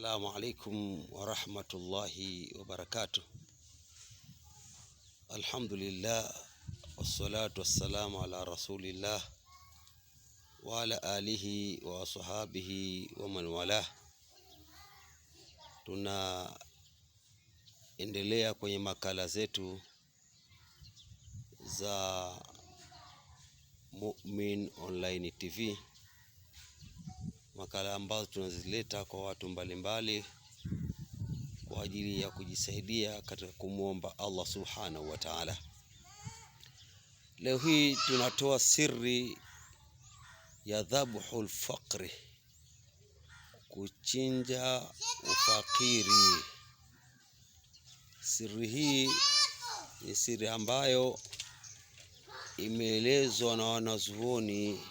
Assalamu alaikum wa rahmatullahi wa barakatuh. Alhamdulillah wassalatu wassalamu ala rasulillah wa ala alihi wa sahabihi wa man walah. Tunaendelea kwenye makala zetu za Mu'min Online TV, makala ambazo tunazileta kwa watu mbalimbali kwa ajili ya kujisaidia katika kumuomba Allah subhanahu wa ta'ala. Leo hii tunatoa siri ya dhabhul faqri, kuchinja ufakiri. Siri hii ni siri ambayo imeelezwa na wanazuoni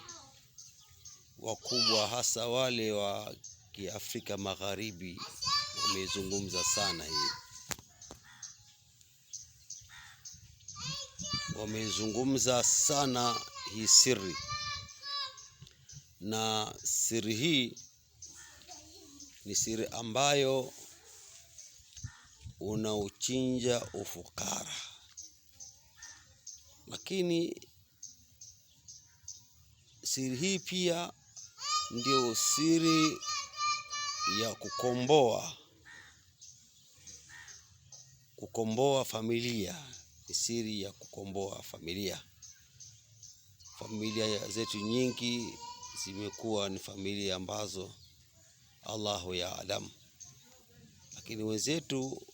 wakubwa, hasa wale wa Kiafrika Magharibi. Wamezungumza sana hii, wamezungumza sana hii siri, na siri hii ni siri ambayo unauchinja ufukara. Lakini siri hii pia ndio siri ya kukomboa familia. Ni siri ya kukomboa familia. Familia zetu nyingi zimekuwa ni familia ambazo Allahu ya'lam, lakini wenzetu,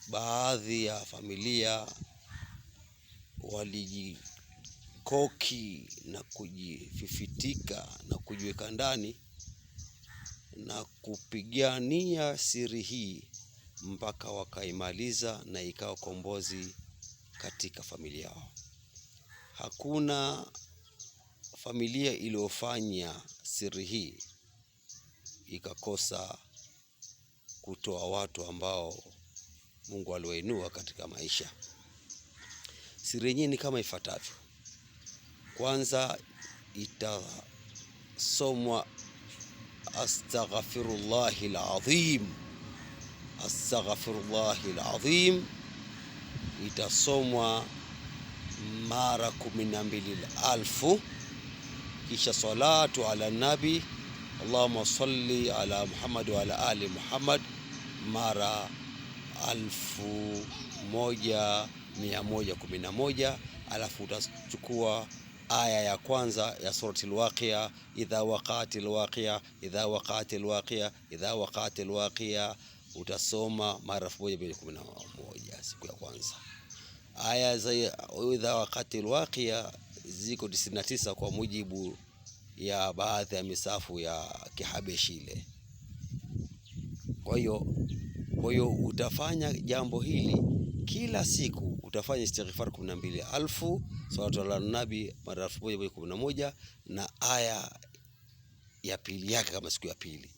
baadhi ya familia walijikoki na kujififitika na kujiweka ndani na kupigania siri hii mpaka wakaimaliza na ikawa kombozi katika familia yao. Hakuna familia iliyofanya siri hii ikakosa kutoa watu ambao Mungu aliwainua katika maisha. Siri yenyewe ni kama ifuatavyo. Kwanza itasomwa astaghfirullahil azim. Astaghfirullahil azim itasomwa mara 12,000. Kisha salatu ala nabi, Allahumma salli ala Muhammad wa ala ali Muhammad, mara 1111. Alafu utachukua aya ya kwanza ya suratul Waqi'a, idha waqa'atil waqi'a, idha waqa'atil waqi'a, idha waqa'atil waqi'a, utasoma mara 1111 siku ya kwanza. Aya za idha waqa'atil waqi'a ziko 99 kwa mujibu ya baadhi ya misafu ya Kihabeshi ile. Kwa hiyo utafanya jambo hili kila siku. Utafanya istighfar 12,000, salatu ala nabi mara 1111, na aya ya pili yake kama siku ya pili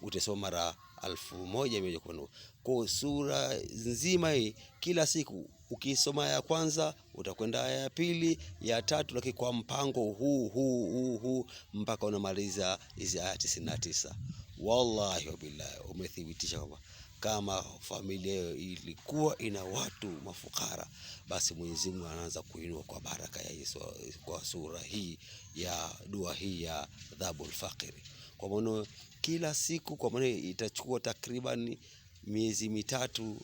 utasoma mara 1111. Kwa sura nzima hii kila siku ukisoma ya kwanza utakwenda aya ya pili, ya tatu, lakini kwa mpango huu mpaka unamaliza hizi aya 99. Wallahi wabillahi, umethibitisha kwamba kama familia ilikuwa ina watu mafukara, basi Mwenyezi Mungu anaanza kuinua kwa baraka ya Yesu, kwa sura hii ya dua hii ya dhabul faqri. Kwa maana kila siku, kwa maana itachukua takriban miezi mitatu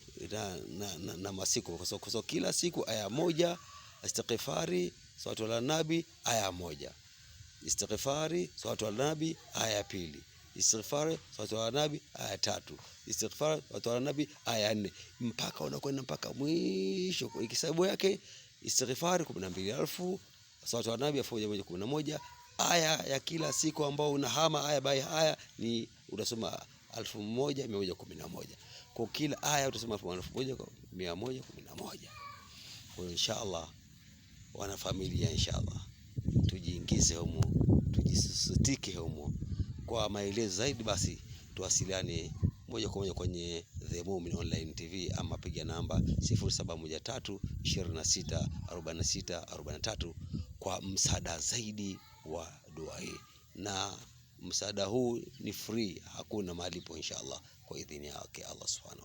na masiku, kwa sababu kila siku aya moja, istighfari salatu ala nabi aya moja, istighfari salatu ala nabi aya pili, istighfar salatu ala nabi aya tatu, istighfar salatu ala nabi aya 4, mpaka unakwenda mpaka mwisho. Kwa hisabu yake istighfar 12,000, salatu ala nabi 1111. Aya ya kila siku ambao unahama aya by aya ni utasoma 1111. Kwa kila aya utasoma 1111. Kwa inshallah, wana familia, inshallah tujiingize humo, tujisutike humo. Kwa maelezo zaidi basi tuwasiliane moja kwa moja kwenye The Mu'min Online TV, ama piga namba 0713 26 46 43 kwa msaada zaidi wa dua hii. Na Msaada huu ni free, hakuna malipo inshallah, kwa idhini yake Allah subhanahu